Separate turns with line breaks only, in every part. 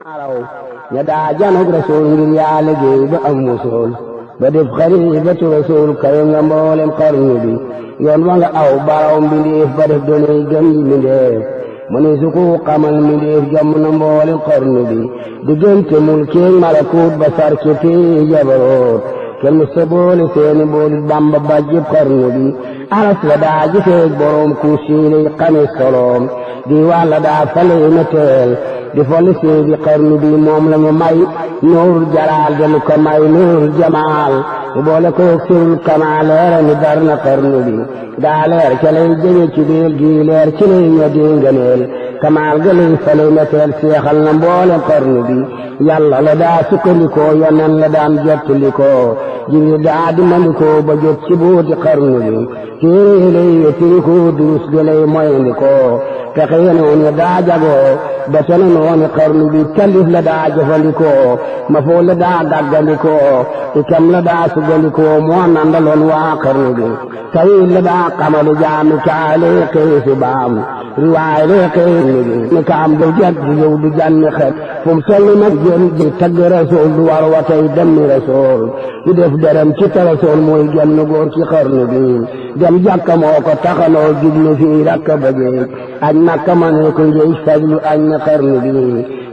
araw ña daa janug rasul ngir yaa liggéey ba am musul ba def xalifatu rasul kawe nga mboolem xarnu bi yoon wa nga aw baraw mbindeef ba def doonay gën yi mbindeef mu ne su ko xamal mbindeef jàmm na mboolem xarnu bi diggante mulkeeg malakut ba sarki tee jabaroot kenn sa boole seeni boolit bamba bàjjib xarnu bi aras la daa gisee boroom ku siilay xamis soloom di wàlla daa fale na teel di folli seedi xarnu bi moom la mu may nuurul jalaal delu ko may nuurul jamaal bu boole koog sirul kamaal leera ni dar na xarnu bi daa leer ca lay jëme ci biir gi leer ci lay ña dinganeel kamaal ga lay fale na teel seexal na mboolem xarnu bi yàlla la daa sukkandikoo yonen la daan jottalikoo jibril daa dimandikoo ba jot ci booti xarnu bi téere lay wetirikoo durus ga lay moyandikoo pexe yenoon ya daa jagoo ba tene nooni xarnu bi talif la daa jëfandikoo ma foo la daa daggandikoo ikam la daa sugandikoo moo nandaloon waa xarnu bi tawil la daa xamalu jaami kaale xëy si baam riwaay le xëy ni kaam du jag du yow du janni xet fum solli nag jëm di tagg rasool du war wa tey demmi rasool du def derem ci ta rasool mooy genn góor ci xarnu bi dem jàkka moo ko taxanoo jublu fii rakka bëggee añ makka ma ne ko njëy sajlu añ na xarnu bi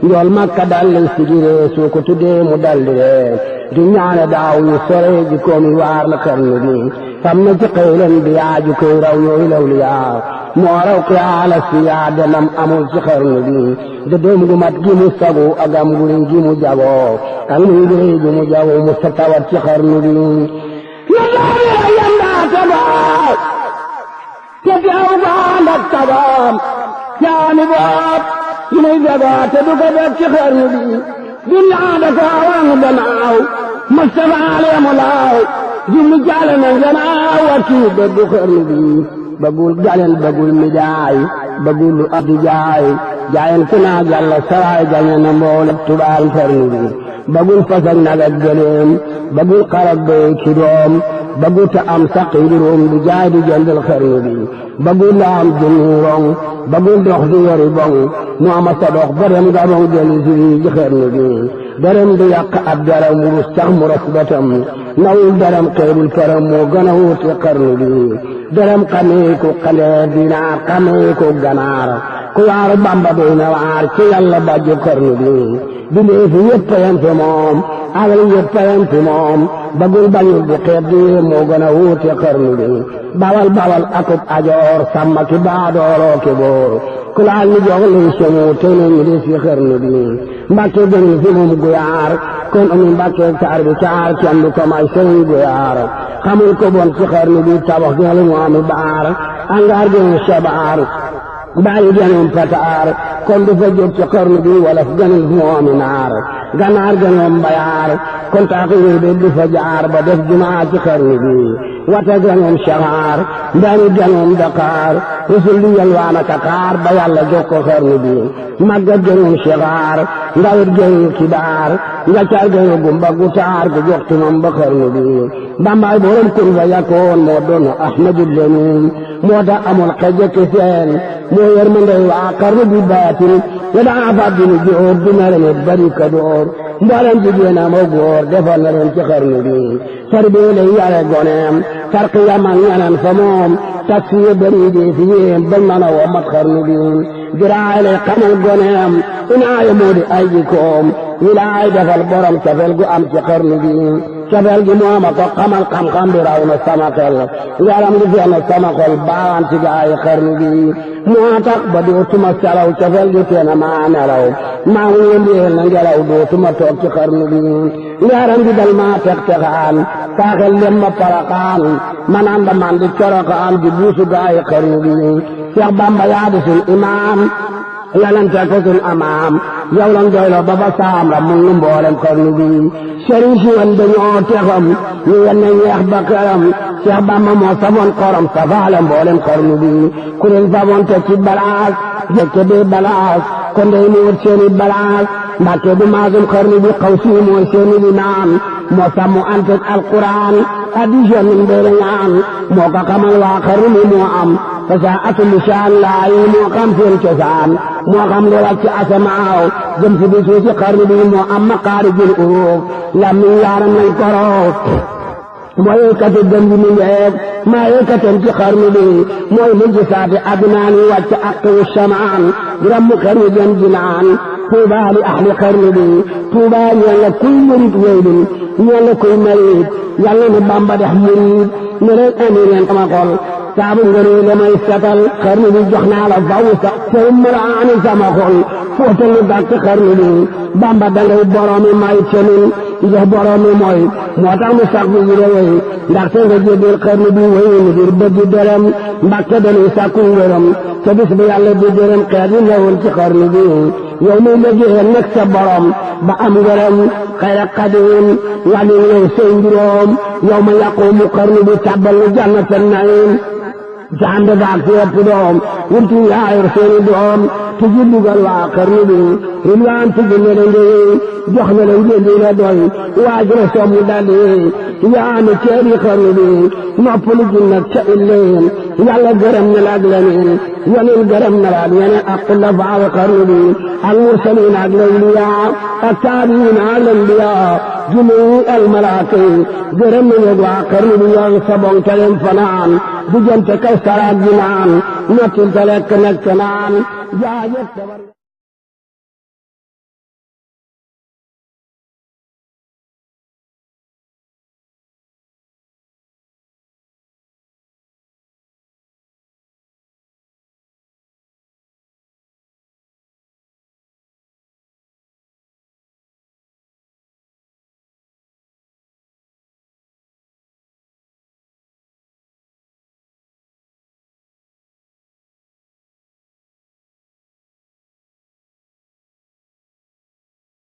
njool makka dalli sigiree soo ko tuddee mu daldi ree di ñaane daaw yu sore ji koomi waar la xarnu bi fam na ci xëylan bi yaaju koy raw yooyu lawlu yaa moo raw xiyaala si yaa demam amul ci xarnu bi de doom gu mat gi mu sagu agam gu rëy gi mu jagoo ak muy gu rëy gi mu jagoo mu sa tawat ci xarnu bi yàlla yanda tabaa te teew baan ak tabaam caani boot yi muy jagoo te du ko def ci xarnu bi dunya da ko wang danaaw Mustafa alayhi laaw jublu jaale na ganaaw wakki dëgg xarnu bi bagul galen bagul midaay bagul lu abdi jaay jaayen ku naa jàlla saraay gañe na mboolem tubaal xarnu bi bagul fasak nag ak gëleem bagul xarab bay ki doom bagul ta am saqi juróom du jaay du jëndal xarnu bi bagul la am junni rong bagul dox di yori bong mu ama sa dox ba dem nga bong deli si ji xarnu bi darem du yàq ab daram wurus sax mu ras batam nawul daram xeebul karam moo gën a wuute xarnu bi daram xamee ko xandeer dinaar xamee ko ganaar ku waaru bamba doy na waar ci yàlla bàjju xarnu bi bindee fi yëpp yam fi moom alal yëpp yam fi moom bagul bañul di xeeb di moo gën a wuute xarnu bi bawal bawal akub ajoor sàmma ki baadooloo ki boor ku laal ni jox lay semu te ne ñu des fi xarnu bi mbàkke gënul fi moom guyaar kon amu mbàkke taar bi caar kenn du ko may sëriñ guyaar xamul ko bon ci xarnu bi tabax gënal mu ami baar angaar gënul sabaar bàyyi gënul pataar kon du fa jóg ci xarnu bi wala gënul mu ami naar ganaar gënul mbayaar kon taak yooyu de du fa jaar ba def jumaa ci xarnu bi wata gënul saxaar mbani gënul Dakar rusul di yalwaan ak xaar ba yàlla jox ko xarnu bi màggat gënul saxaar ndawit gënul kibaar njaccaar gënul gumba gu taar gu jox tumam ba xarnu bi bambaay borom kun fa yakkoon moo doon Ahmadul Lamin moo tax amul xejje ki seen moo yer ma ndey waa xarnu bi baatin ya daa fàddinu joor dina leen bari ka door mboolem jigéen am ak góor defal na leen ci xarnu bi sar bi lay yare goneem tarqiya man ñanan fa moom taksiye bari di fi yéem bañ mën a woo mat xarnu bi diraay lay xamal goneem inaaya moo di ay jikoom wilaay defal borom cafel gu am ci xarnu bi cafel gi mooma ko xamal xam-xam bi raw na sama xel yaram gi feex na sama xol baawaan ci gaay xarnu bi moo tax ba dootuma salaw cafel gi teena maa nelaw maa ngi yëndeel na ngelaw dootuma toog ci xarnu bi yaram gi dal maa tex-texaan saaxel dem ma paraxaan manaan ba man di coroxaan di buusu gaay xarnu bi Seex Bamba yaa di sun imaam yalante ko sun amaam yow lan doylo ba ba saam ra mu ngi mboolem xarnu bi sëriñ si wan dañoo texam ñu wenne ñeex ba këram Seex Bamba moo samoon xorom safaale mboolem xarnu bi ku leen samoon te ci balaas jëkke bee balaas kon day mu wut seeni balaas Mbàkke du maasum xarnu bi xaw si mooy seeni limaam moo sàmmu antek alquran addition min beere ñaan moo ko xamal waa xarnu bi moo am fasaatul lisaan laay moo xam seen cosaan moo xam li wàcc asamaaw jëm si bi suusi xarnu bi moo am maqaarijul uruuf làmmiñ yaaram nañ koroof mooy yëkkati gën di mindeef maa yëkkatem ci xarnu bi mooy mujj saati adnaan yi wàcc aqwu shamaan rammu xarnu jëm jinaan tuuba li ahli xarnu bi tuuba ñeel la kuy murit weydin ñeel la kuy marit yàlla ni Bamba def murit ne leen andi leen sama xol saabu ngënee la may setal xarnu bi jox naa la faw sax tey maraani sama xol footal lu dàkk xarnu bi Bamba dangay boroomi may tenin jox boroomi mooy moo tax mu sax bi yire way ndaxte nga jébbal xarnu bi way ngir bëgg dërëm Mbàkke dañuy sàkku ngërëm te bis bi yàlla di dërëm xeet yi ñëwoon ci xarnu bi yow muy liggéeyal nekk sa borom ba am ngërëm xayra xadim wàllu yow say njuróom yow ma yaqumu xarnu bi tàbbal lu jannatan naim ci ànd baag ci ëpp doom wurtu yaayur seeni doom te ji dugal waa xarnu bi rilwaan tijji ne la ngéy jox ne la ngéndi la doy waaj la soomu daldi yaa ne ceeri xarnu bi noppalu ji nag ca illeen yàlla gërëm na la ak leneen yeneen gërëm na la ak yeneen ak xulafaa xarnu bi ak mursaliin ak lawliyaa ak taabiin ak lambiyaa junni al malaaka yi gërëm na ñeg waa xarnu bi yow sabong te leen fanaan diggante kaw saraag ji naan nottil te lekk nekk naan jaajëf